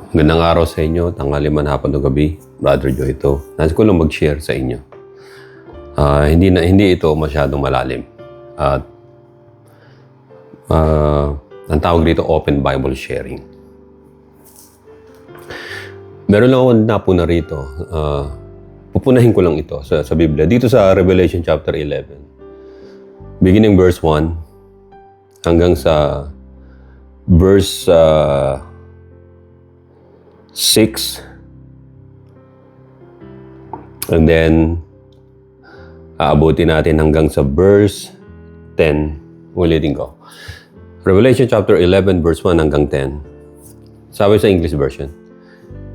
Magandang araw sa inyo, tanghali man, hapon o gabi. Brother Joe ito. Nais ko lang mag-share sa inyo. Hindi ito masyadong malalim. At ang tawag dito, open Bible sharing. Meron lang ako napuna rito. Pupunahin ko lang ito sa Biblia. Dito sa Revelation chapter 11. Beginning verse 1 hanggang sa verse 6. And then, aabutin natin hanggang sa verse 10. Ulitin ko. Revelation chapter 11, verse 1 hanggang 10. Sabi sa English version,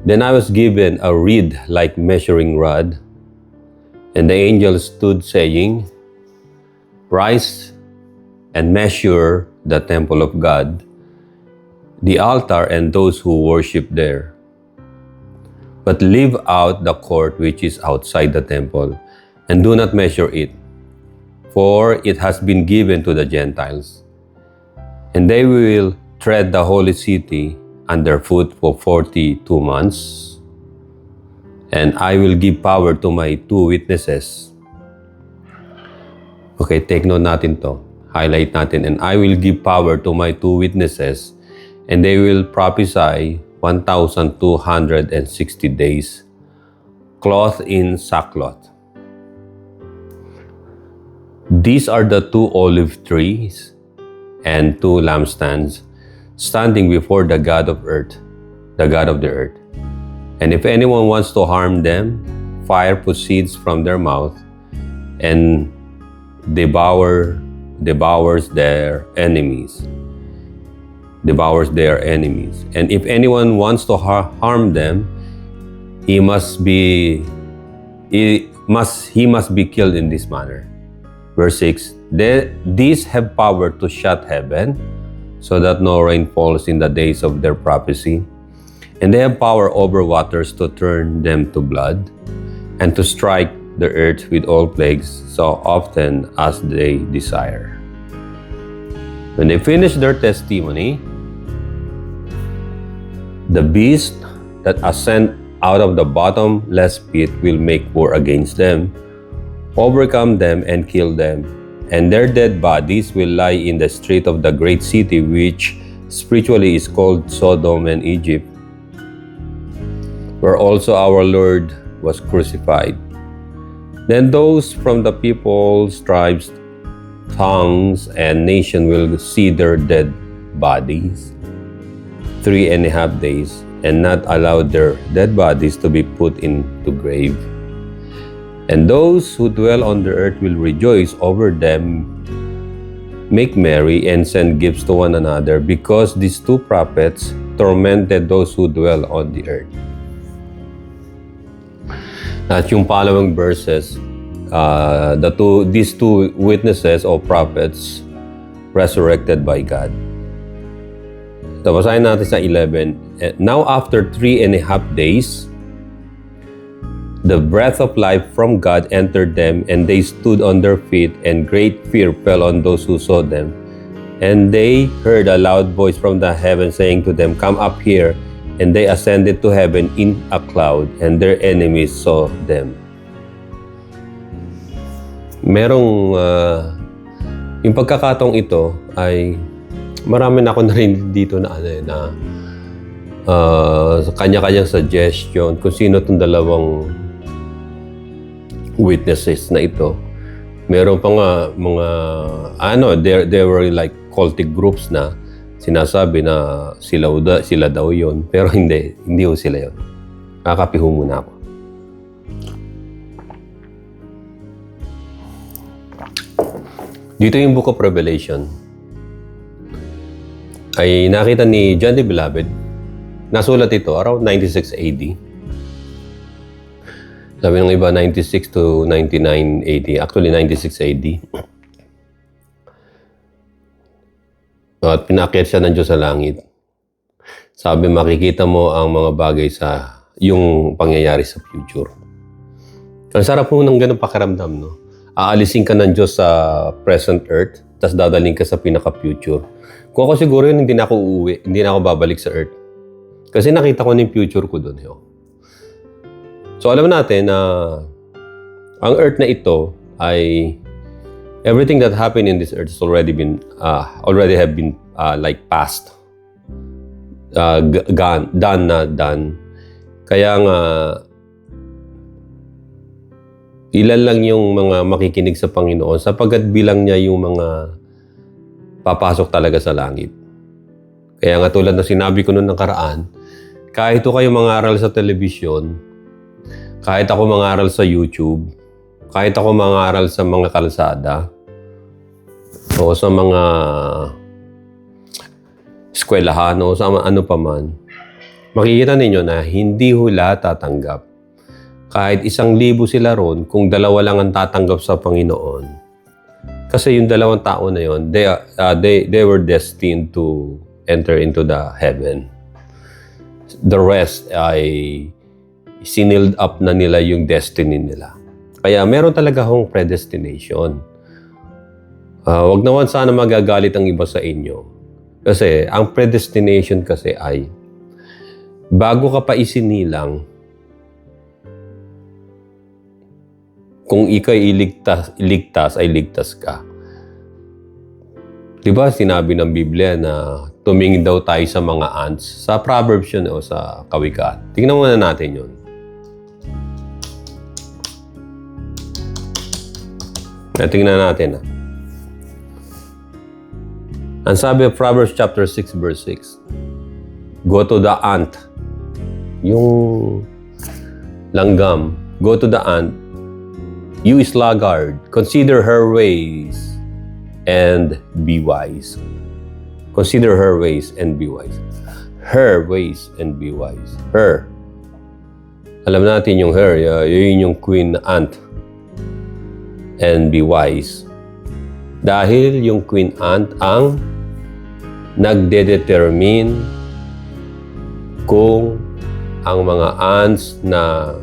"Then I was given a reed like measuring rod, and the angel stood saying, 'Rise and measure the temple of God, the altar and those who worship there. But leave out the court which is outside the temple, and do not measure it, for it has been given to the Gentiles. And they will tread the holy city underfoot for 42 months. And I will give power to my 2 witnesses.'" Okay, take note natin to. Highlight natin. "And I will give power to my 2 witnesses, and they will prophesy 1,260 days, clothed in sackcloth. These are the 2 olive trees and 2 lampstands standing before the God of earth, the God of the earth. And if anyone wants to harm them, fire proceeds from their mouth and devours their enemies. And if anyone wants to harm them, he must be killed in this manner." Verse 6, "These have power to shut heaven, so that no rain falls in the days of their prophecy. And they have power over waters to turn them to blood, and to strike the earth with all plagues so often as they desire. When they finish their testimony, the beast that ascend out of the bottomless pit will make war against them, overcome them, and kill them. And their dead bodies will lie in the street of the great city, which spiritually is called Sodom and Egypt, where also our Lord was crucified. Then those from the peoples, tribes, tongues, and nation will see their dead bodies 3.5 days, and not allow their dead bodies to be put into grave. And those who dwell on the earth will rejoice over them, make merry, and send gifts to one another, because these 2 prophets tormented those who dwell on the earth." At yung following verses, these 2 witnesses or prophets resurrected by God. Basahin natin sa 11. "Now after 3.5 days, the breath of life from God entered them, and they stood on their feet, and great fear fell on those who saw them. And they heard a loud voice from the heaven saying to them, 'Come up here.' And they ascended to heaven in a cloud, and their enemies saw them." Merong, yung pagkakataong ito ay marami na ako narinig dito na kanya-kanyang suggestion kung sino itong dalawang witnesses na ito. Meron pa nga mga, they were like cultic groups na sinasabi na sila daw yon, pero hindi ho sila yon. Kakapiho muna ako. Dito yung Book of Revelation ay nakita ni John the Beloved. Nasulat ito around 96 AD. Sabi ng iba 96 to 99 AD. Actually 96 AD. At pinaakyat siya ng Diyos sa langit. Sabi, makikita mo ang mga bagay sa yung pangyayari sa future. Ang sarap po ng ganun pakiramdam, no? Aalisin ka ng Diyos sa present earth, tapos dadaling ka sa pinaka-future. Kung ako siguro yun, hindi na ako uuwi, hindi na ako babalik sa earth. Kasi nakita ko na yung future ko doon. So alam natin na ang earth na ito ay everything that happened in this earth has already have been like past. Done. Kaya nga ilan lang yung mga makikinig sa Panginoon sapagkat bilang niya yung mga papasok talaga sa langit. Kaya nga tulad na sinabi ko noong nakaraan, kahit kayo mangaral sa telebisyon, kahit ako mangaral sa YouTube, kahit ako mangaral sa mga kalsada, o sa mga eskwelahan, o sa ano pa man, makikita ninyo na hindi hula tatanggap. Kahit 1,000 sila ron, kung 2 lang ang tatanggap sa Panginoon. Kasi yung 2 tao na yon, they were destined to enter into the heaven. The rest ay siniled up na nila yung destiny nila. Kaya meron talaga hong predestination. Wag naman sana magagalit ang iba sa inyo. Kasi ang predestination kasi ay bago ka pa isinilang, kung ika'y iligtas ay ligtas ka. Diba sinabi ng Biblia na tumingin daw tayo sa mga ants? Sa Proverbs yun o sa Kawikaan. Tingnan muna natin yun. Tingnan natin. Ang sabi of Proverbs chapter 6 verse 6, go to the ant. Yung langgam. Go to the ant. You sluggard, consider her ways and be wise. Consider her ways and be wise. Her ways and be wise. Her. Alam natin yung her, yun yung queen ant. And be wise. Dahil yung queen ant ang nagdedetermine kung ang mga ants na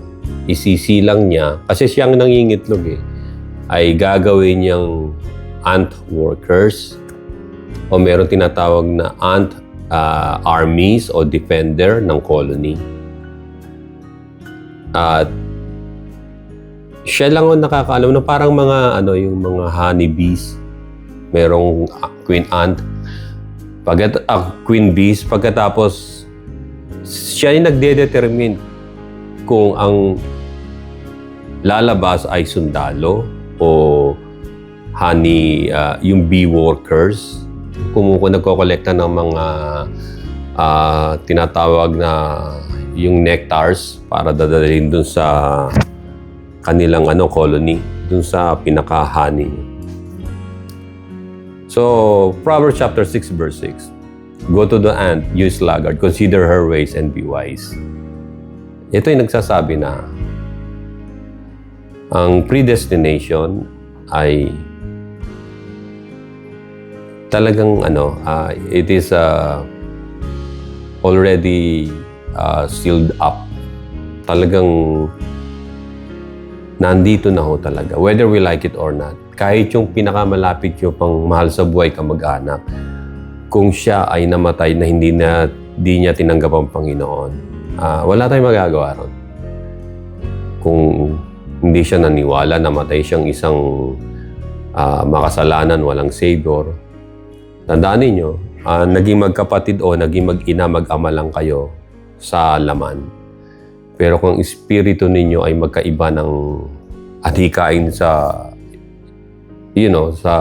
isisilang niya, kasi siyang nangingitlog ay gagawin niyang ant workers o meron tinatawag na ant armies o defender ng colony. At siya lang ang nakakaalam na parang mga yung mga honeybees, merong queen ant, queen bees, pagkatapos siya ay nagdedetermine kung ang lalabas ay sundalo o honey, yung bee workers, nagkokolekta ng mga tinatawag na yung nectars para dadalhin dun sa kanilang colony, dun sa pinaka-honey. So, Proverbs chapter 6 verse 6. Go to the ant, you sluggard, consider her ways and be wise. Ito yung nagsasabi na ang predestination ay talagang it is already sealed up. Talagang nandito na ho talaga, whether we like it or not. Kahit yung pinakamalapit yung pang mahal sa buhay kamag-anak, kung siya ay namatay na hindi niya tinanggap ang Panginoon, wala tayong magagawa ron. Kung hindi siya naniwala, namatay siyang isang makasalanan, walang Savior. Tandaan ninyo, naging magkapatid o naging mag-ina, mag-ama lang kayo sa laman. Pero kung espiritu ninyo ay magkaiba ng adhikain sa sa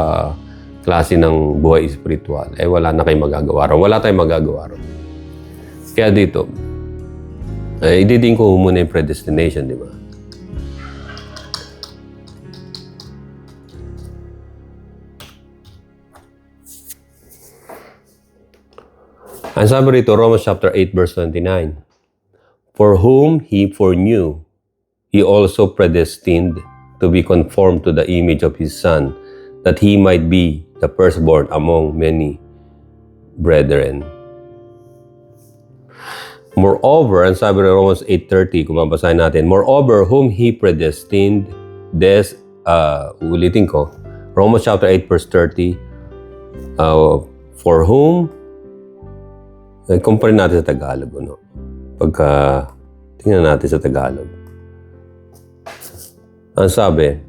klase ng buhay espiritual, wala na kayong magagawa ron. Wala tayong magagawa ron. Kaya dito, ididin ko muna yung predestination, di ba? Ang sabi rito, Romans chapter 8 verse 29. For whom He foreknew, He also predestined to be conformed to the image of His Son, that He might be the firstborn among many brethren. Moreover, ang sabi ng Romans 8:30, kung mabasahin natin, moreover, whom He predestined, ulitin ko, Romans chapter 8 verse 30, for whom, compare natin sa Tagalog, Pagka tingnan natin sa Tagalog. Ang sabi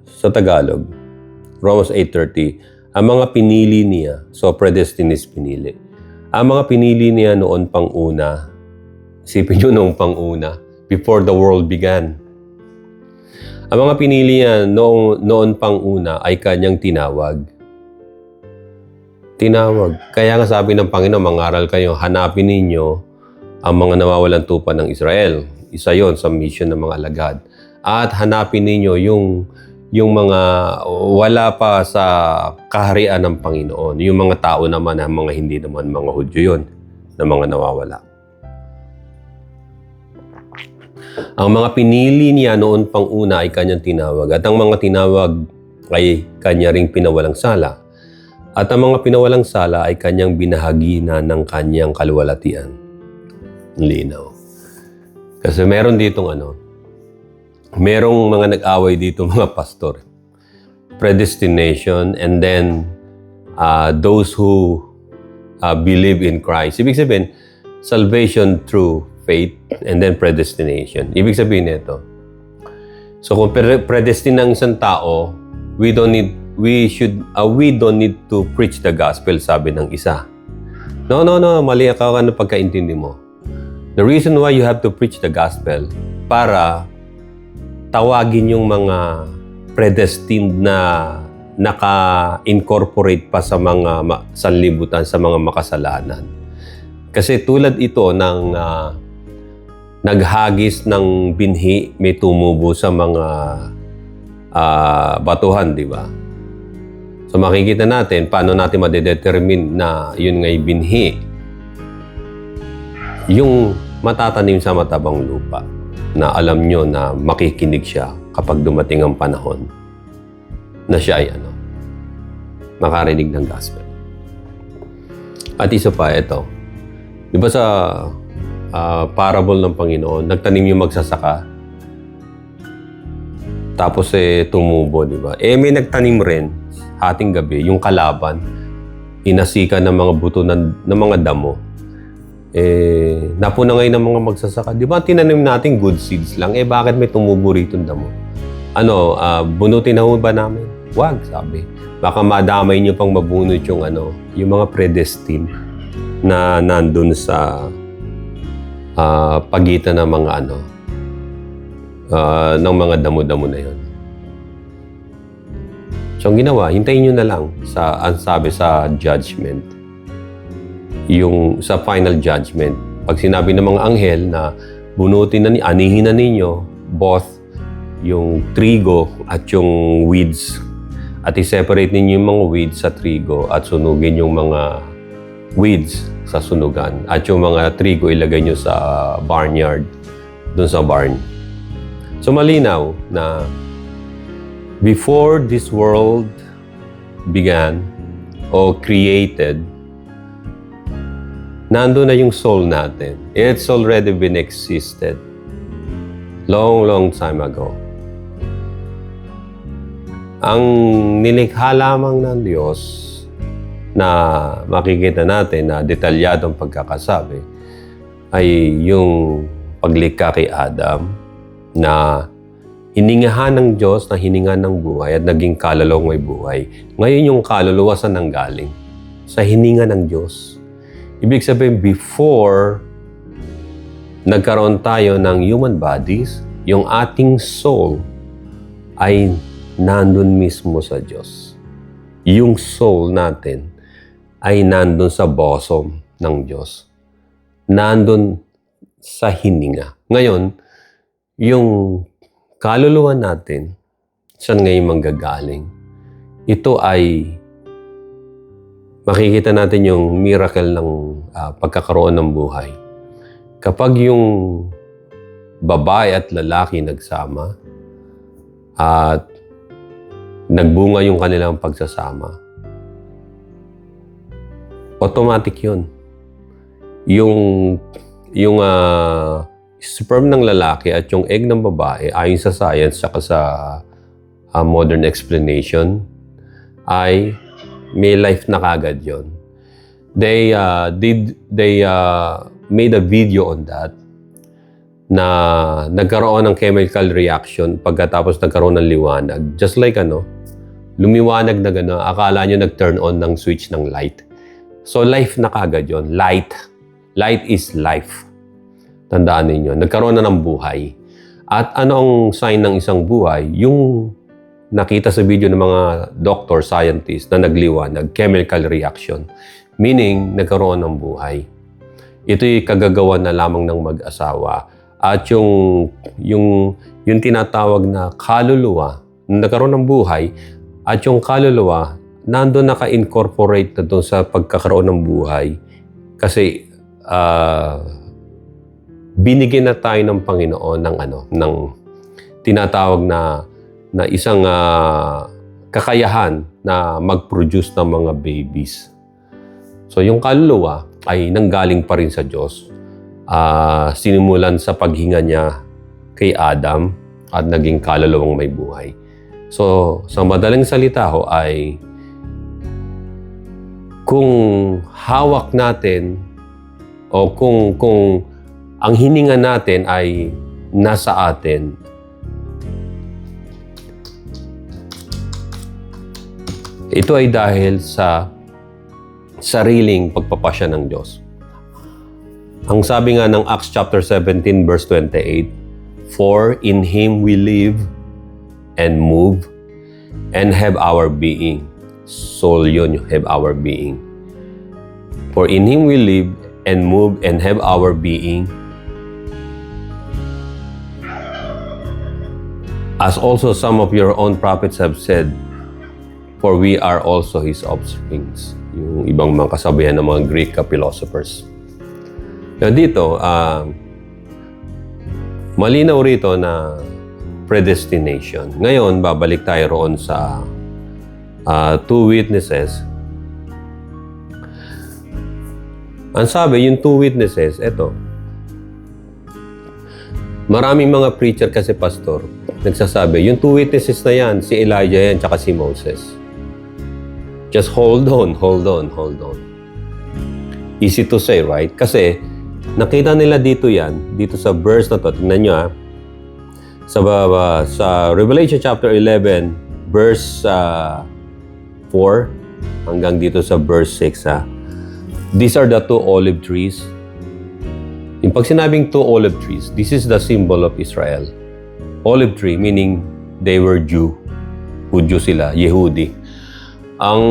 sa Tagalog, Romans 8:30, ang mga pinili niya, so predestined is pinili. Ang mga pinili niya noon pang una, isipin nyo noong pang una, before the world began. Ang mga pinili niya noon pang una ay kanyang tinawag. Tinawag. Kaya nga sabi ng Panginoon, mangaral kayo, hanapin ninyo ang mga nawawalang tupa ng Israel. Isa yon sa mission ng mga alagad. At hanapin ninyo yung mga wala pa sa kaharian ng Panginoon. Yung mga tao naman, mga hindi naman mga Hudyo yun, na mga nawawala. Ang mga pinili niya noon pang una ay kanyang tinawag. At ang mga tinawag ay kanya ring pinawalang sala. At ang mga pinawalang sala ay kanyang binahagina ng kanyang kaluwalhatian. Linaw. Kasi meron ditong merong mga nag-away dito mga pastor. Predestination and then those who believe in Christ. Ibig sabihin, salvation through faith and then predestination. Ibig sabihin nito. So kung predestined ng isang tao, we don't need to preach the gospel, sabi ng isa. No, mali ka ano pagkaintindi mo. The reason why you have to preach the gospel para tawagin yung mga predestined na naka-incorporate pa sa mga sanlibutan, sa mga makasalanan. Kasi tulad ito ng naghagis ng binhi, may tumubo sa mga batuhan, di ba? So makikita natin paano natin madedetermine na yun nga'y binhi. Yung matatanim sa matabang lupa na alam nyo na makikinig siya kapag dumating ang panahon na siya ay makarinig ng gospel. At isa pa, ito. Di ba sa parable ng Panginoon, nagtanim yung magsasaka, tapos tumubo, di ba? May nagtanim rin, hating gabi, yung kalaban, inasika ng mga buto ng mga damo. Napuna ngayon ng mga magsasaka. Di ba tinanim natin good seeds lang? Bakit may tumubo rito ng damo? Bunutin na ba namin? Wag, sabi. Baka madamay nyo pang mabunot yung yung mga predestined na nandun sa pagitan ng mga ng mga damo-damo na yon. So, ang ginawa, hintayin nyo na lang ang sabi sa judgment. Yung sa final judgment. Pag sinabi ng mga anghel na anihin na ninyo both yung trigo at yung weeds. At i-separate ninyo yung mga weeds sa trigo at sunugin yung mga weeds sa sunugan. At yung mga trigo ilagay nyo sa barnyard, dun sa barn. So malinaw na before this world began o created, nandun na yung soul natin. It's already been existed. Long time ago. Ang nilikha lamang ng Diyos na makikita natin na detalyadong pagkakasabi ay yung paglikha kay Adam na hiningahan ng Diyos na hininga ng buhay at naging kaluluwang may buhay. Ngayon yung kaluluwa saan nanggaling? Sa hininga ng Diyos. Ibig sabihin, before nagkaroon tayo ng human bodies, yung ating soul ay nandun mismo sa Diyos. Yung soul natin ay nandun sa bosom ng Diyos. Nandun sa hininga. Ngayon, yung kaluluwa natin, saan ngayon manggagaling? Ito ay makikita natin yung miracle ng pagkakaroon ng buhay. Kapag yung babae at lalaki nagsama at nagbunga yung kanilang pagsasama, automatic yun. Yung sperm ng lalaki at yung egg ng babae, ayon sa science at sa modern explanation, ay may life na kagad yun. They made a video on that na nagkaroon ng chemical reaction pagkatapos nagkaroon ng liwanag. Just like lumiwanag na gano'n, akala nyo nag-turn on ng switch ng light. So life na kagad yun. Light. Light is life. Tandaan ninyo, nagkaroon na ng buhay. At ano ang sign ng isang buhay? Yung nakita sa video ng mga doctor, scientist na nagliwanag, chemical reaction. Meaning, nagkaroon ng buhay. Ito'y kagagawa na lamang ng mag-asawa. At yung tinatawag na kaluluwa, nagkaroon ng buhay, at yung kaluluwa, nandun naka-incorporate na doon sa pagkakaroon ng buhay. Kasi, binigyan na tayo ng Panginoon ng tinatawag na isang kakayahan na mag-produce ng mga babies. So, yung kaluluwa ay nanggaling pa rin sa Diyos. Sinimulan sa paghinga niya kay Adam at naging kaluluwang may buhay. So, sa madaling salita ho ay kung hawak natin o kung ang hininga natin ay nasa atin, ito ay dahil sa sariling pagpapasya ng Diyos. Ang sabi nga ng Acts chapter 17 verse 28, "For in Him we live and move and have our being." Soul yun, have our being. "For in Him we live and move and have our being, as also some of your own prophets have said, for we are also His offsprings." Yung ibang mga kasabihan ng mga Greek philosophers. Kaya dito, malinaw rito na predestination. Ngayon, babalik tayo roon sa two witnesses. Ang sabi, yung two witnesses, eto. Maraming mga preacher kasi, pastor, nagsasabi, yung two witnesses na yan, si Elijah yan, tsaka si Moses. Just hold on. Easy to say, right? Kasi, nakita nila dito yan, dito sa verse na to, tingnan nyo sa Revelation chapter 11, verse 4, hanggang dito sa verse 6, these are the two olive trees. Yung pag sinabing two olive trees, this is the symbol of Israel. Olive tree, meaning they were Jew. Hudyo sila, Yehudi. Ang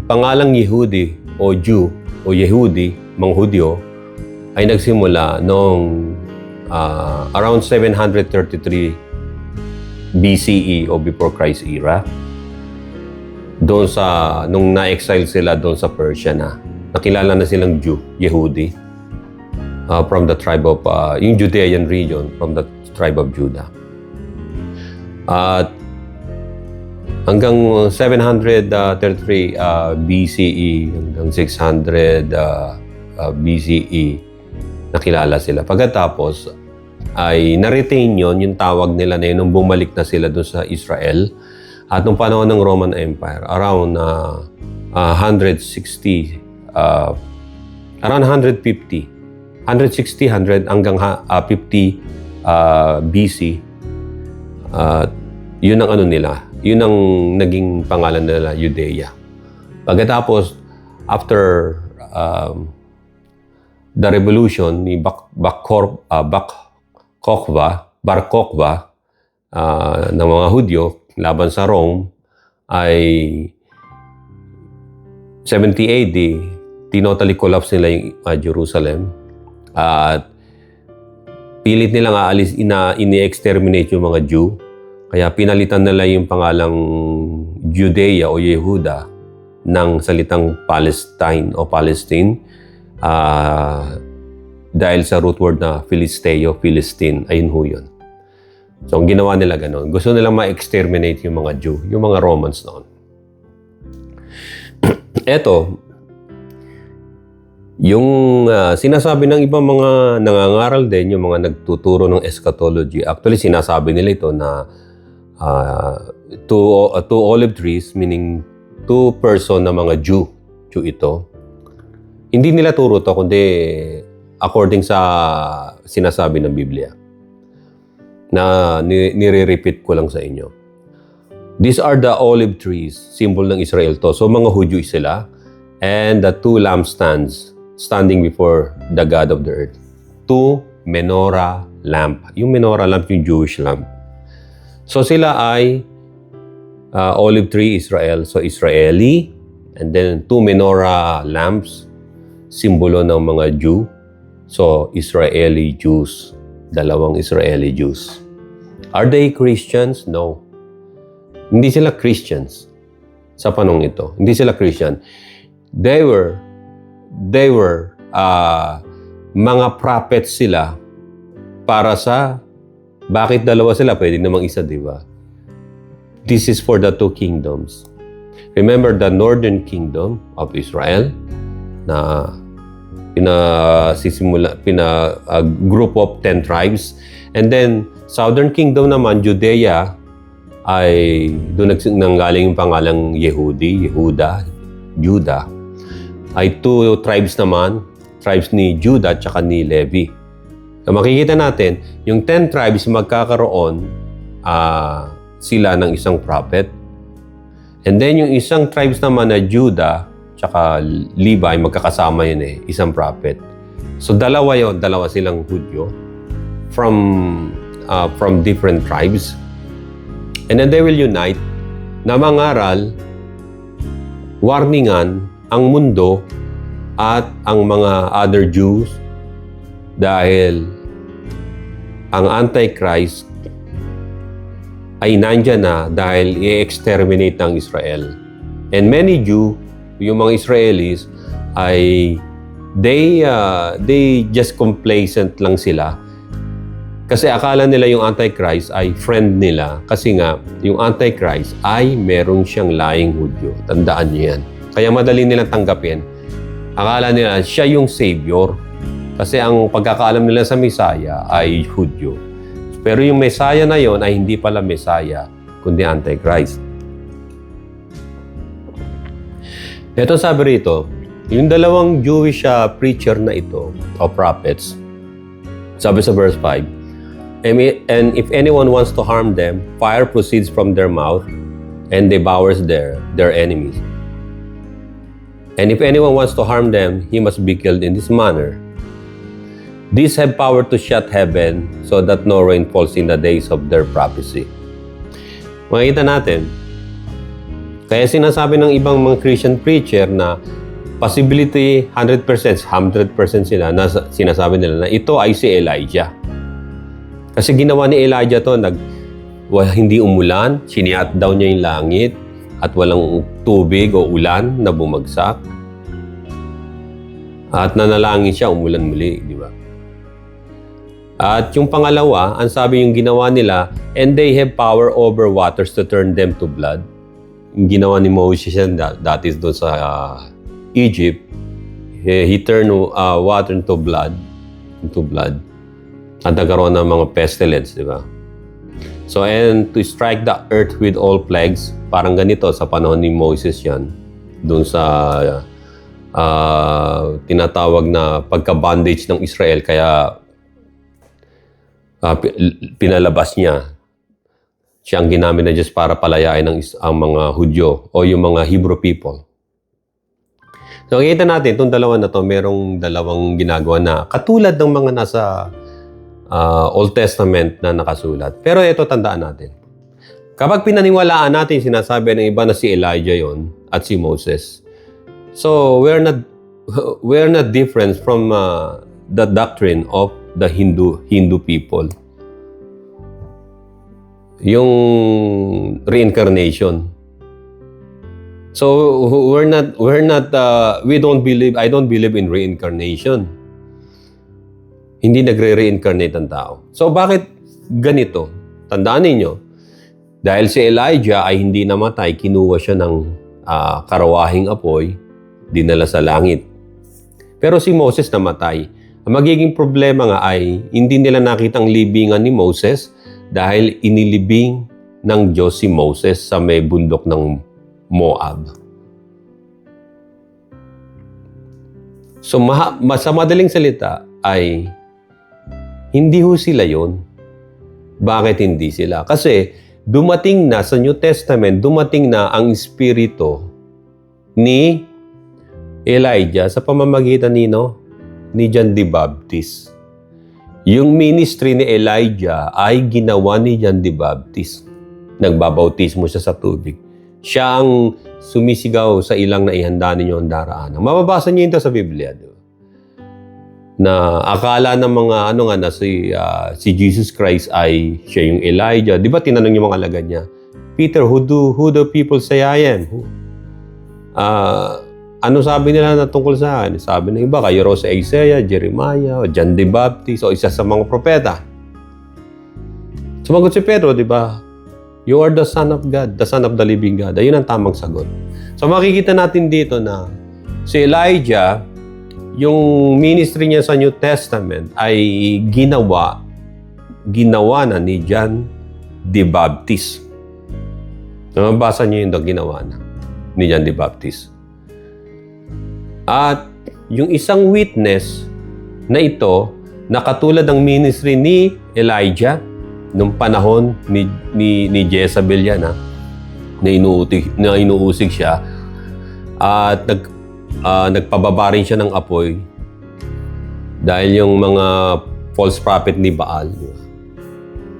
pangalang Yehudi o Jew o Yehudi, mga Hudyo, ay nagsimula noong around 733 BCE o before Christ era. Doon nung na-exile sila doon sa Persia na, nakilala na silang Jew, Yehudi, from the tribe of, yung Judean region, from the tribe of Judah. At hanggang 733 BCE, hanggang 600 BCE, nakilala sila. Pagkatapos, ay na-retain yun, yung tawag nila na yun, nung bumalik na sila doon sa Israel. At nung panahon ng Roman Empire, around 160, around 150, 160, 100 hanggang 50 BC, yun ang nila, yun ang naging pangalan nila, Judea. Pagkatapos, after the revolution ni Bar Kokhba ng mga Hudyo laban sa Rome, ay 70 AD, tinotally collapse nila yung Jerusalem. At pilit nilang ini-exterminate yung mga Jew. Kaya pinalitan nila yung pangalang Judea o Yehuda ng salitang Palestine o Palestine dahil sa root word na Filisteo, Philistine. Ayun ho yun. So, ang ginawa nila gano'n. Gusto nilang ma-exterminate yung mga Jew, yung mga Romans noon. Eto, yung sinasabi ng ibang mga nangangaral din, yung mga nagtuturo ng eschatology, actually sinasabi nila ito na two olive trees, meaning two person na mga Jew ito. Hindi nila turo to, kundi according sa sinasabi ng Biblia. Na nire-repeat ko lang sa inyo. These are the olive trees, symbol ng Israel to. So mga Hudyo sila. And the 2 lampstands standing before the God of the earth. 2 menorah lamp. Yung menorah lamp, yung Jewish lamp. So sila ay olive tree Israel. So Israeli. And then 2 menorah lamps, simbolo ng mga Jew. So Israeli Jews. 2 Israeli Jews. Are they Christians? No. Hindi sila Christians sa panahong ito. Hindi sila Christian. They were mga prophets sila para sa, bakit dalawa sila? Pwede namang isa, di ba? This is for the 2 kingdoms. Remember the northern kingdom of Israel na group of 10 tribes. And then, southern kingdom naman, Judea, ay doon nanggaling yung pangalang Yehudi, Yehuda, Judah. Ay 2 tribes naman, tribes ni Judah at saka ni Levi. So, makikita natin, yung 10 tribes magkakaroon sila ng isang prophet. And then yung isang tribes naman na Judah tsaka Levi, magkakasama yun isang prophet. So dalawa silang Hudyo from different tribes. And then they will unite na mangaral, warningan ang mundo at ang mga other Jews dahil ang Antichrist ay nandyan na dahil i-exterminate ng Israel. And many Jew, yung mga Israelis, ay they just complacent lang sila. Kasi akala nila yung Antichrist ay friend nila. Kasi nga, yung Antichrist ay merong siyang laing Hudyo. Tandaan niyo yan. Kaya madali nilang tanggapin. Akala nila siya yung Savior. Kasi ang pagkakaalam nila sa Messiah ay Hudyo. Pero yung Messiah na yon ay hindi pala Messiah, kundi Antichrist. Ito sabi rito, yung dalawang Jewish preacher na ito, o prophets, sabi sa verse 5, and if anyone wants to harm them, fire proceeds from their mouth and devours their enemies. And if anyone wants to harm them, he must be killed in this manner. These have power to shut heaven so that no rain falls in the days of their prophecy. Makikita natin, kaya sinasabi ng ibang mga Christian preacher na possibility 100% sila na sinasabi nila na ito ay si Elijah. Kasi ginawa ni Elijah to, hindi umulan, siniyat daw niya yung langit at walang tubig o ulan na bumagsak. At nanalangin siya, umulan muli, di ba? At yung pangalawa, ang sabi yung ginawa nila, and they have power over waters to turn them to blood. Yung ginawa ni Moses yan, that is doon sa Egypt, he turned water into blood. At nagkaroon ng mga pestilence, di ba? So, and to strike the earth with all plagues, parang ganito sa panahon ni Moses yan, doon sa tinatawag na pagka-bondage ng Israel, kaya pinalabas niya. Siya ang ginamit na Diyos para palayain ang mga Hudyo o yung mga Hebrew people. So, nakikita natin, itong dalawa na to, merong dalawang ginagawa na katulad ng mga nasa Old Testament na nakasulat. Pero ito, tandaan natin. Kapag pinaniwalaan natin, sinasabi ng iba na si Elijah yon at si Moses. So, we're not different from the doctrine of the Hindu people. Yung reincarnation. So I don't believe in reincarnation. Hindi nagre-reincarnate ang tao. So bakit ganito? Tandaan ninyo, dahil si Elijah ay hindi namatay, kinuha siya ng karawahing apoy, dinala sa langit. Pero si Moses namatay. Ang magiging problema nga ay hindi nila nakitang libingan ni Moses dahil inilibing ng Diyos si Moses sa may bundok ng Moab. So sa madaling salita, ay hindi ho sila yon. Bakit hindi sila? Kasi dumating na sa New Testament, dumating na ang espiritu ni Elijah sa pamamagitan ni John the Baptist. Yung ministry ni Elijah ay ginawa ni John the Baptist. Nagbabautismo siya sa tubig. Siya ang sumisigaw sa ilang na ihanda ninyo ang daraanan. Mababasa niyo ito sa Biblia. Diba? Na akala ng mga na si Jesus Christ ay siya yung Elijah. Di ba tinanong yung mga alagad niya, Peter, who do people say I am? Ano sabi nila na tungkol sa akin? Sabi ng iba, kayo raw sa Isaiah, Jeremiah, o John the Baptist, o isa sa mga propeta. Sumagot si Pedro, di ba? You are the Son of God, the Son of the living God. Ayun ang tamang sagot. So makikita natin dito na si Elijah, yung ministry niya sa New Testament ay ginawa na ni John the Baptist. Nabasa niyo yung ginawa na ni John the Baptist. At yung isang witness na ito, na katulad ng ministry ni Elijah, nung panahon ni Jezebel yan, na inuusig siya, at nagpababa rin siya ng apoy dahil yung mga false prophet ni Baal,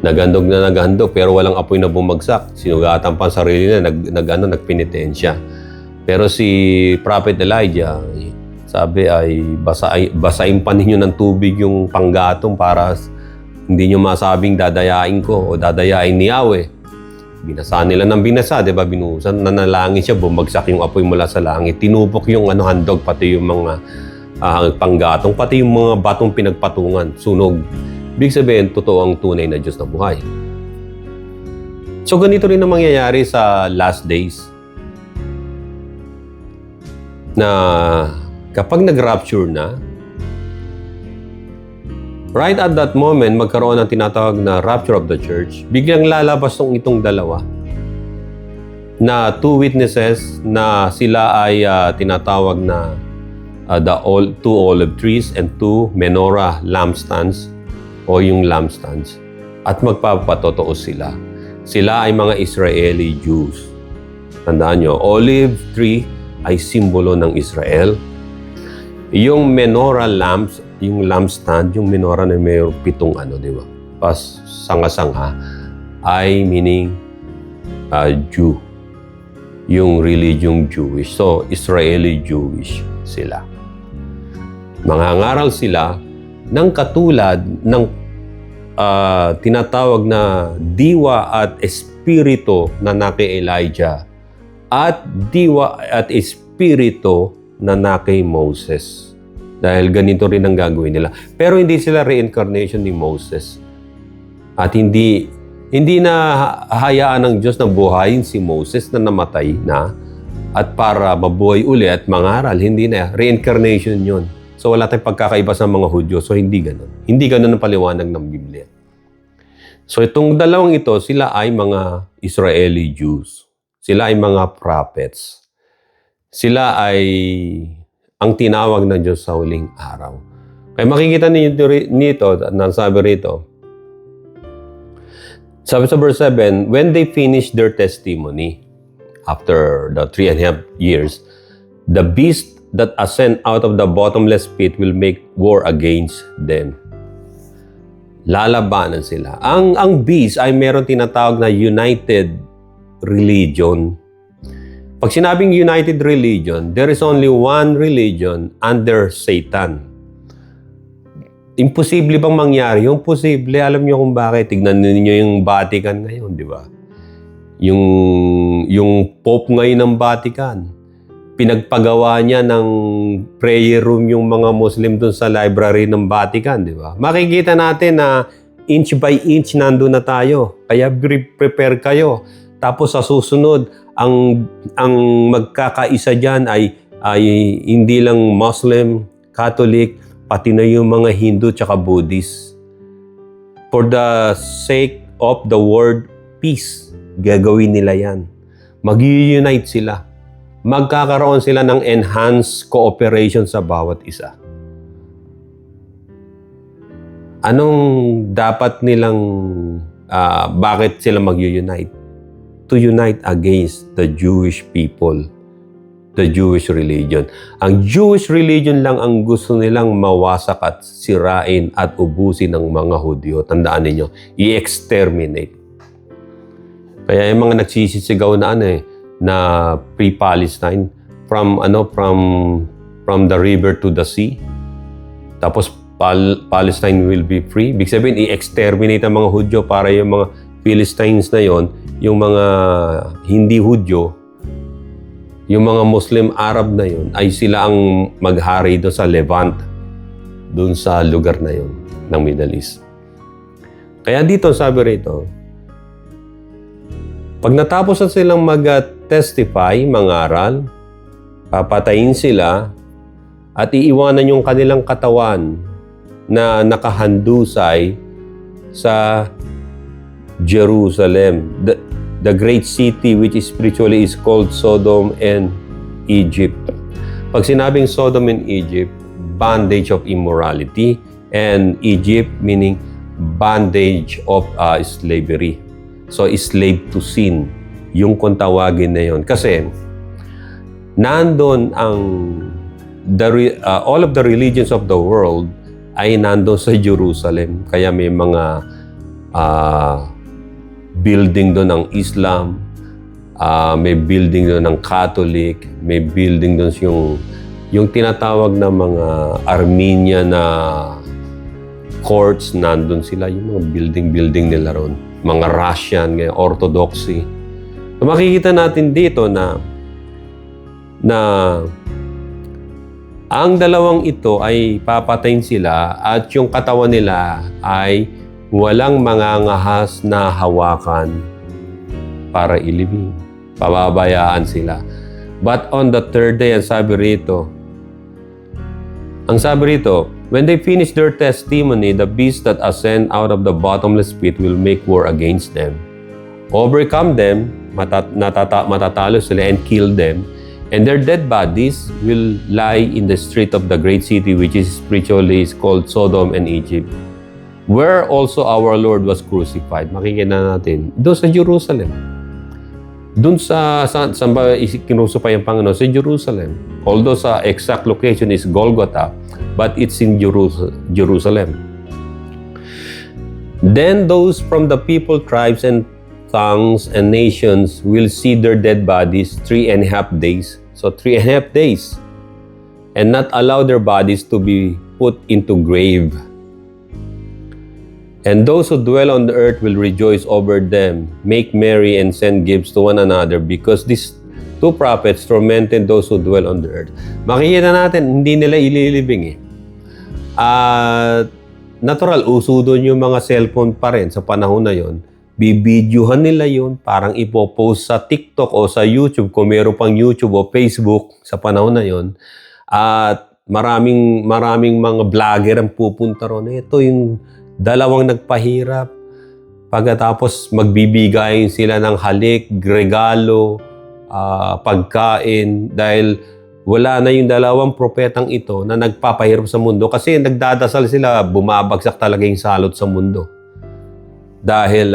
naghandog pero walang apoy na bumagsak. Sinugatan pa ang sarili na, nagpenitensya. Pero si Prophet Elijah, sabi ay basahin pa ninyo ng tubig yung panggatong para hindi nyo masabing dadayain ko o dadayain ni Yahweh. Binasa nila ng binasa, di ba? Binuhusan, nanalangin siya, bumagsak yung apoy mula sa langit. Tinupok yung handog, pati yung mga panggatong, pati yung mga batong pinagpatungan, sunog. Ibig sabihin, totoo ang tunay na Diyos na buhay. So ganito rin ang mangyayari sa last days. Na kapag nag-rapture na, right at that moment, magkaroon ng tinatawag na rapture of the church, biglang lalabas itong dalawa na two witnesses na sila ay tinatawag na two olive trees and two menorah lampstands o yung lampstands, at magpapatotoo sila. Sila ay mga Israeli Jews. Tandaan nyo, olive tree ay simbolo ng Israel. Yung menorah lamps, yung lampstand, yung menorah na may 7 di ba? Pas sanga-sanga, ay meaning Jew. Yung religion Jewish. So, Israeli Jewish sila. Mangangaral sila ng katulad ng tinatawag na diwa at espiritu na naki Elijah at diwa at espiritu na naki Moses. Dahil ganito rin ang gagawin nila. Pero hindi sila reincarnation ni Moses. At hindi na hayaan ng Diyos na buhayin si Moses na namatay na at para mabuhay uli at mangaral. Hindi na. Reincarnation yun. So wala tayong pagkakaiba sa mga Hudyo. So hindi ganun. Hindi ganun ang paliwanag ng Biblia. So itong dalawang ito, sila ay mga Israeli Jews. Sila ay mga prophets. Sila ay ang tinawag ng Diyos sa huling araw. Kaya makikita nito, nasabi rito, sabi sa verse 7, when they finish their testimony, after the 3.5 years, the beast that ascend out of the bottomless pit will make war against them. Lalabanan sila. Ang beast ay meron tinatawag na united religion. Pag sinabing united religion, there is only one religion under Satan. Imposible bang mangyari? Yung posible, alam niyo kung bakit. Tignan niyo yung Vatican ngayon, di ba? Yung Pope ngayon ng Vatican, pinagpagawa niya ng prayer room yung mga Muslim dun sa library ng Vatican, di ba? Makikita natin na inch by inch nandun na tayo. Kaya prepare kayo. Tapos sa susunod, ang magkakaisa dyan ay hindi lang Muslim, Catholic, pati na yung mga Hindu tsaka Buddhist. For the sake of the word peace, gagawin nila yan. Mag-unite sila. Magkakaroon sila ng enhanced cooperation sa bawat isa. Anong dapat nilang, bakit sila mag-unite? To unite against the Jewish people, the Jewish religion. Ang Jewish religion lang ang gusto nilang mawasak at sirain at ubusin ng mga Hudyo. Tandaan ninyo, i-exterminate. Kaya yung mga nagsisisigaw na na pre-Palestine, from the river to the sea, tapos Palestine will be free. Ibig sabihin, i-exterminate ang mga Hudyo para yung mga Philistines na yon, yung mga hindi Hudyo, yung mga Muslim Arab na yon, ay sila ang maghari doon sa Levant, doon sa lugar na yon ng Middle East. Kaya dito sabi rito, pag natapos na silang mag-testify, mangaral, papatayin sila at iiwanan yung kanilang katawan na nakahandusay sa Jerusalem, the great city which spiritually is called Sodom and Egypt. Pag sinabing Sodom and Egypt, bondage of immorality, and Egypt meaning bondage of slavery. So, slave to sin, yung kung tawagin na yun. Kasi, nandun ang all of the religions of the world ay nandun sa Jerusalem. Kaya may mga building doon ng Islam, may building doon ng Catholic, may building doon yung tinatawag na mga Armenian na courts, nandun sila, yung mga building nila ron. Mga Russian, Orthodoxy. So, makikita natin dito na ang dalawang ito ay papatayin sila at yung katawan nila ay walang mangangahas na hawakan para ilibing. Pababayaan sila. But on the third day, ang sabi rito, when they finish their testimony, the beast that ascend out of the bottomless pit will make war against them, overcome them, matatalo sila, and kill them. And their dead bodies will lie in the street of the great city, which is spiritually called Sodom and Egypt, where also our Lord was crucified. Makikita natin, doon sa Jerusalem. Doon saan ba kinusupay ang Panginoon? Sa Jerusalem. Although sa exact location is Golgotha, but it's in Jerusalem. Then those from the people, tribes, and tongues and nations will see their dead bodies 3.5 days. So 3.5 days. And not allow their bodies to be put into grave. And those who dwell on the earth will rejoice over them, make merry and send gifts to one another, because these two prophets tormented those who dwell on the earth. Makikita natin, hindi nila ililibing natural, uso doon yung mga cellphone pa rin sa panahon na yon. Bibidyohan nila yun, parang ipopost sa TikTok o sa YouTube, kung meron pang YouTube o Facebook sa panahon na yon. At maraming mga vlogger ang pupunta ron. Ito yung dalawang nagpahirap. Pagkatapos magbibigay sila ng halik, regalo, pagkain, dahil wala na yung dalawang propetang ito na nagpapahirap sa mundo, kasi nagdadasal sila, bumabagsak talaga yung salot sa mundo. Dahil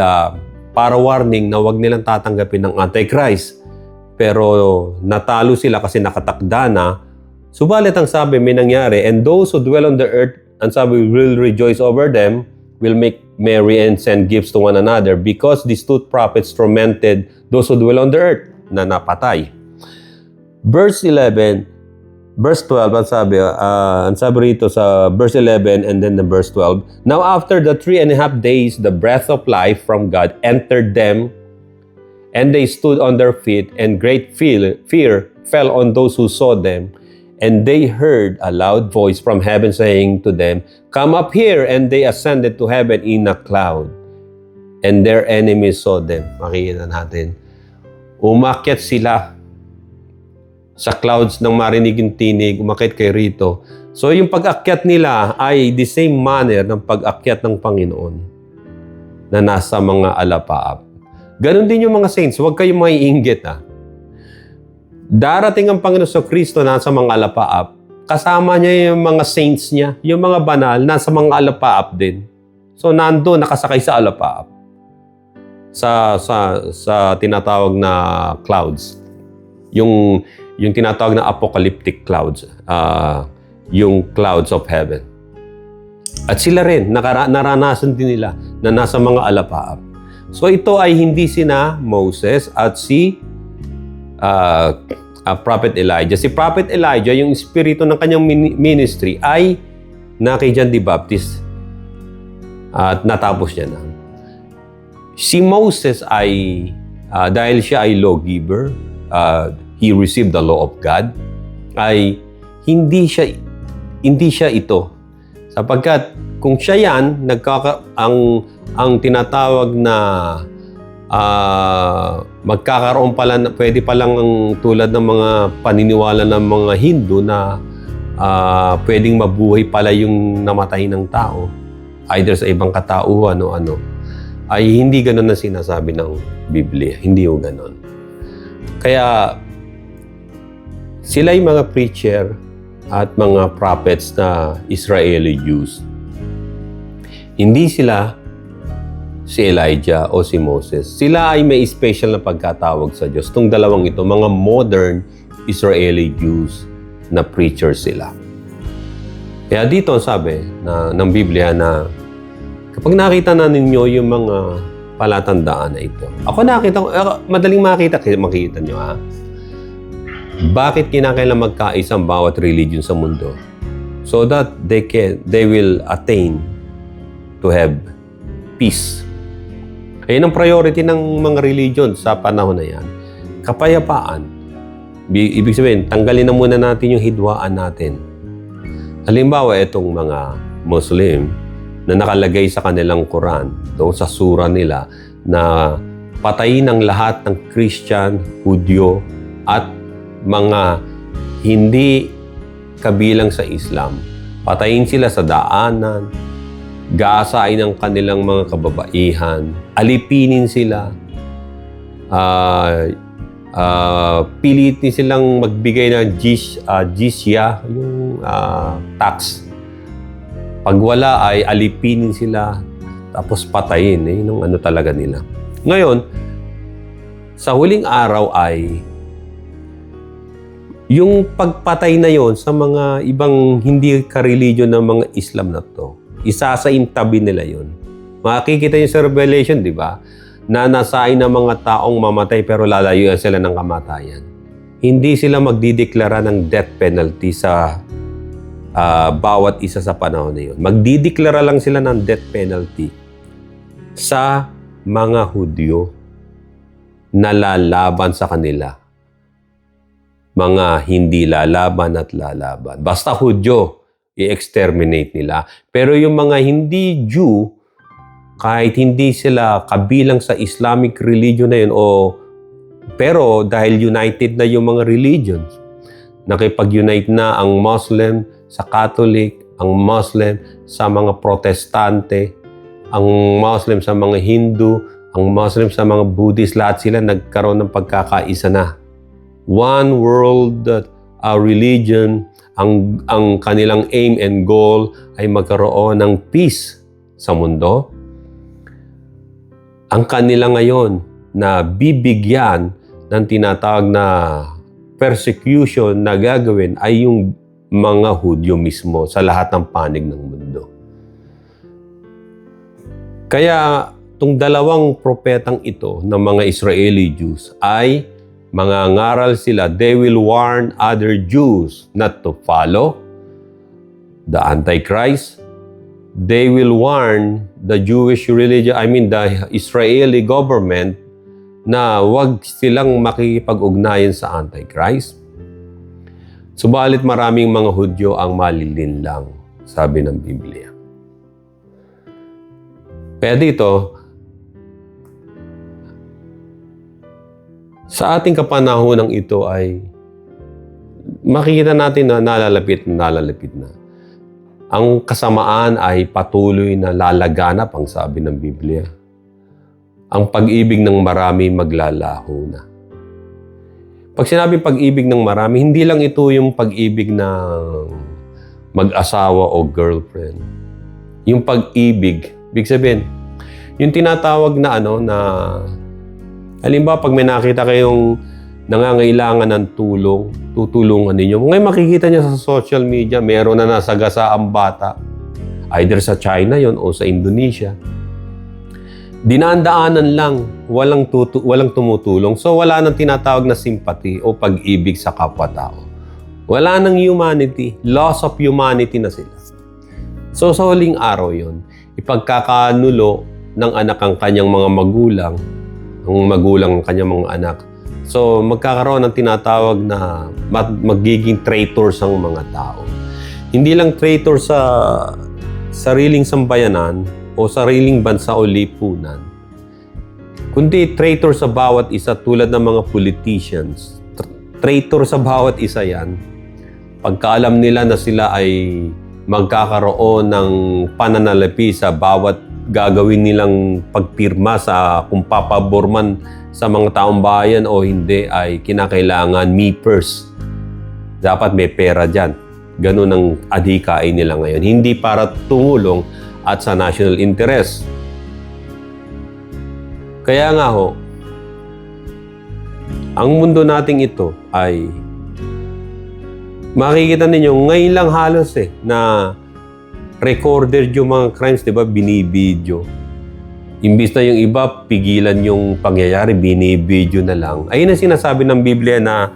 para warning na wag nilang tatanggapin ng Antichrist. Pero natalo sila kasi nakatakda na. Subalit ang sabi, may nangyari, and those who dwell on the earth, ang sabi, will rejoice over them, will make merry and send gifts to one another, because these two prophets tormented those who dwell on the earth, na napatay. Verse 12, ang sabi rito sa verse 11 and then the verse 12, now after the 3.5 days, the breath of life from God entered them, and they stood on their feet, and great fear fell on those who saw them. And they heard a loud voice from heaven saying to them, come up here. And they ascended to heaven in a cloud. And their enemies saw them. Makikita natin. Umakyat sila sa clouds ng marinig yung tinig, umakyat kay rito. So yung pag-akyat nila ay the same manner ng pag-akyat ng Panginoon na nasa mga alapaap. Ganon din yung mga saints. Huwag kayong maiinggit Darating ang Panginoon sa Kristo nasa mga alapaap. Kasama niya yung mga saints niya, yung mga banal, nasa mga alapaap din. So nando nakasakay sa alapaap. Sa tinatawag na clouds. Yung tinatawag na apocalyptic clouds. Yung clouds of heaven. At sila rin, naranasan din nila na nasa mga alapaap. So ito ay hindi sina Moses at si Prophet Elijah. Si Prophet Elijah, yung espiritu ng kanyang ministry ay na kay John the Baptist at natapos niya na. Si Moses ay, dahil siya ay lawgiver, he received the law of God, ay hindi siya ito. Sapagkat kung siya yan, ang tinatawag na magkakaroon pala, pwede palang tulad ng mga paniniwala ng mga Hindu na pwedeng mabuhay pala yung namatay ng tao, either sa ibang katauhan o ano, ay hindi ganun na sinasabi ng Biblia. Hindi yung ganun. Kaya sila yung mga preacher at mga prophets na Israeli Jews. Hindi sila si Elijah o si Moses. Sila ay may special na pagkatawag sa Diyos. Itong dalawang ito, mga modern Israeli Jews na preacher sila. Kaya dito sabi ng Biblia na kapag nakita na ninyo yung mga palatandaan na ito. Madaling makita nyo ha. Bakit kinakailangan magkaisa ang bawat religion sa mundo? So that they will attain to have peace. Ayan ang priority ng mga religion sa panahon na yan. Kapayapaan. Ibig sabihin, tanggalin na muna natin yung hidwaan natin. Halimbawa, itong mga Muslim na nakalagay sa kanilang Quran, doon sa surah nila, na patayin ang lahat ng Christian, Hudyo, at mga hindi kabilang sa Islam. Patayin sila sa daanan, gaasain ang kanilang mga kababaihan, alipinin sila, pilitin silang magbigay ng jizya, yung tax. Pag wala ay alipinin sila, tapos patayin. Yung ano talaga nila. Ngayon, sa huling araw ay yung pagpatay na yon sa mga ibang hindi ka-religion ng mga Islam na to, isasaintabi nila yon. Makikita nyo sa Revelation, di ba? Na nasain ng mga taong mamatay pero lalayuan sila ng kamatayan. Hindi sila magdideklara ng death penalty sa bawat isa sa panahon na yun. Magdideklara lang sila ng death penalty sa mga Hudyo na lalaban sa kanila. Mga hindi lalaban at lalaban. Basta Hudyo, i-exterminate nila. Pero yung mga hindi Jew, kahit hindi sila kabilang sa Islamic religion na yun, pero dahil united na yung mga religions, nakipag-unite na ang Muslim sa Catholic, ang Muslim sa mga Protestante, ang Muslim sa mga Hindu, ang Muslim sa mga Buddhist, lahat sila nagkaroon ng pagkakaisa na. One world religion, ang kanilang aim and goal ay magkaroon ng peace sa mundo. Ang kanila ngayon na bibigyan ng tinatawag na persecution na gagawin ay yung mga Hudyo mismo sa lahat ng panig ng mundo. Kaya itong dalawang propetang ito ng mga Israeli Jews ay mangangaral sila, they will warn other Jews not to follow the Antichrist. They will warn the Jewish religion, the Israeli government na wag silang makikipag-ugnayan sa Antichrist. Subalit maraming mga Hudyo ang malilinlang, sabi ng Biblia. Kaya dito, sa ating kapanahonang ito ay makikita natin na nalalapit na. Ang kasamaan ay patuloy na lalaganap, ang sabi ng Biblia. Ang pag-ibig ng marami maglalaho na. Pag sinabing pag-ibig ng marami, hindi lang ito yung pag-ibig ng mag-asawa o girlfriend. Yung pag-ibig Ibig sabihin, yung tinatawag na halimbawa pag may nakita kayong nangangailangan ng tulong, tutulungan ninyo. Ngayon makikita niyo sa social media, meron na nasagasa ang bata. Either sa China yon o sa Indonesia. Dinaan-daanan lang, walang tumutulong. So wala nang tinatawag na sympathy o pag-ibig sa kapwa-tao. Wala nang humanity. Loss of humanity na sila. So sa huling araw yon, ipagkakanulo ng anak ang kanyang mga magulang, ang magulang ng kanyang mga anak. So magkakaroon ng tinatawag na magiging traitors ang mga tao. Hindi lang traitor sa sariling sambayanan o sariling bansa o lipunan, kundi traitor sa bawat isa tulad ng mga politicians. Traitor sa bawat isa yan. Pagkaalam nila na sila ay magkakaroon ng pananalapi sa bawat gagawin nilang pagpirma sa kung papaborman sa mga taong bayan o hindi, ay kinakailangan me first. Dapat may pera dyan. Ganun ang adhikain nila ngayon. Hindi para tumulong at sa national interest. Kaya nga ho, ang mundo nating ito ay makikita ninyo ngayon lang halos na recorded yung mga crimes, di ba? Binibidyo. Imbis na yung iba, pigilan yung pangyayari, binibidyo na lang. Ayun ang sinasabi ng Biblia na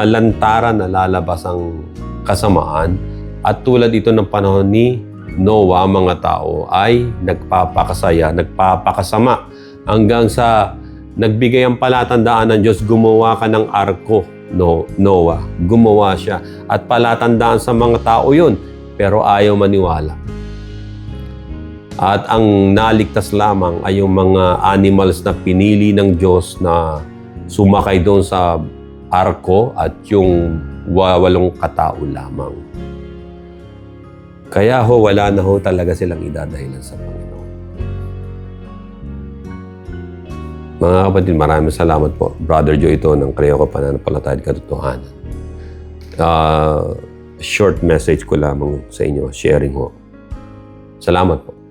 lantaran na lalabas ang kasamaan. At tulad ito ng panahon ni Noah, mga tao ay nagpapakasaya, nagpapakasama hanggang sa nagbigay ang palatandaan ng Diyos, gumawa ka ng arko, Noah. Gumawa siya. At palatandaan sa mga tao yun, pero ayaw maniwala. At ang naligtas lamang ay yung mga animals na pinili ng Diyos na sumakay doon sa arko at yung 8 katao lamang. Kaya wala na talaga silang idadahilan sa Panginoon. Mga kapatid, maraming salamat po. Brother Joe ito ng Kreo Ko Pananampalataya at Katotohanan. Short message ko lamang sa inyo, sharing ho. Salamat po.